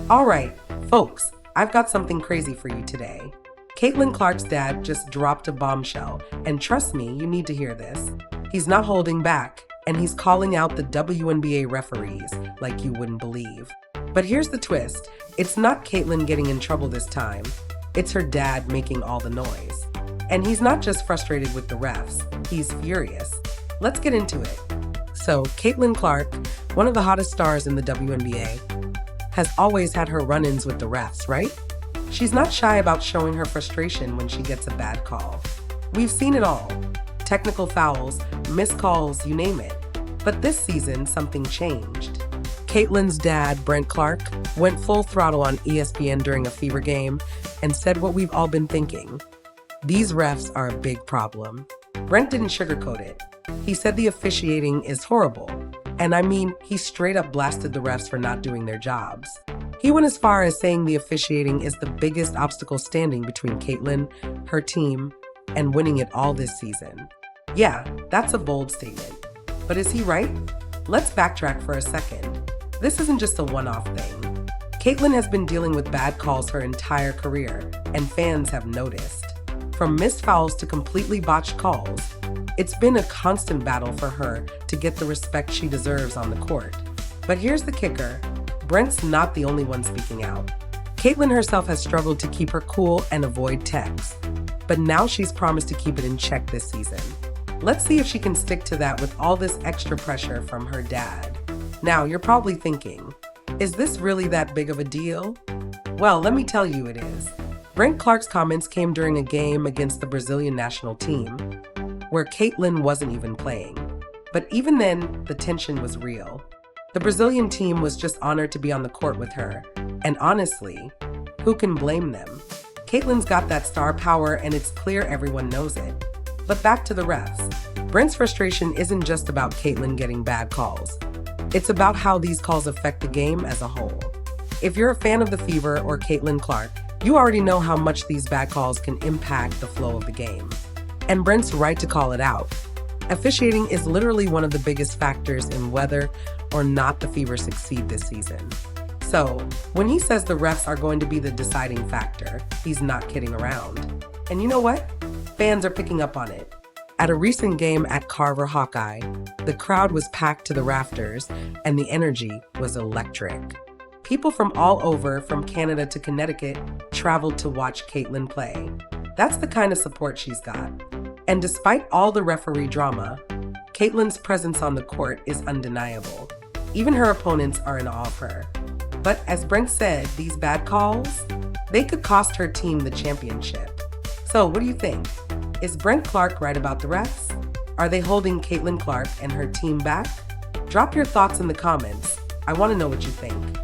All right, folks, I've got something crazy for you today. Caitlin Clark's dad just dropped a bombshell, and trust me, you need to hear this. He's not holding back, and he's calling out the WNBA referees like you wouldn't believe. But here's the twist. It's not Caitlin getting in trouble this time. It's her dad making all the noise. And he's not just frustrated with the refs, he's furious. Let's get into it. So, Caitlin Clark, one of the hottest stars in the WNBA, has always had her run-ins with the refs, right? She's not shy about showing her frustration when she gets a bad call. We've seen it all. Technical fouls, missed calls, you name it. But this season, something changed. Caitlin's dad, Brent Clark, went full throttle on ESPN during a Fever game and said what we've all been thinking. These refs are a big problem. Brent didn't sugarcoat it. He said the officiating is horrible. And I mean, he straight up blasted the refs for not doing their jobs. He went as far as saying the officiating is the biggest obstacle standing between Caitlin, her team, and winning it all this season. Yeah, that's a bold statement. But is he right? Let's backtrack for a second. This isn't just a one-off thing. Caitlin has been dealing with bad calls her entire career, and fans have noticed. From missed fouls to completely botched calls, it's been a constant battle for her to get the respect she deserves on the court. But here's the kicker. Brent's not the only one speaking out. Caitlin herself has struggled to keep her cool and avoid texts, but now she's promised to keep it in check this season. Let's see if she can stick to that with all this extra pressure from her dad. Now, you're probably thinking, is this really that big of a deal? Well, let me tell you it is. Brent Clark's comments came during a game against the Brazilian national team, where Caitlin wasn't even playing. But even then, the tension was real. The Brazilian team was just honored to be on the court with her. And honestly, who can blame them? Caitlin's got that star power and it's clear everyone knows it. But back to the refs. Brent's frustration isn't just about Caitlin getting bad calls. It's about how these calls affect the game as a whole. If you're a fan of the Fever or Caitlin Clark, you already know how much these bad calls can impact the flow of the game. And Brent's right to call it out. Officiating is literally one of the biggest factors in whether or not the Fever succeed this season. So, when he says the refs are going to be the deciding factor, he's not kidding around. And you know what? Fans are picking up on it. At a recent game at Carver Hawkeye, the crowd was packed to the rafters and the energy was electric. People from all over, from Canada to Connecticut, traveled to watch Caitlin play. That's the kind of support she's got. And despite all the referee drama, Caitlin's presence on the court is undeniable. Even her opponents are in awe of her. But as Brink said, these bad calls, they could cost her team the championship. So what do you think? Is Brent Clark right about the refs? Are they holding Caitlin Clark and her team back? Drop your thoughts in the comments. I want to know what you think.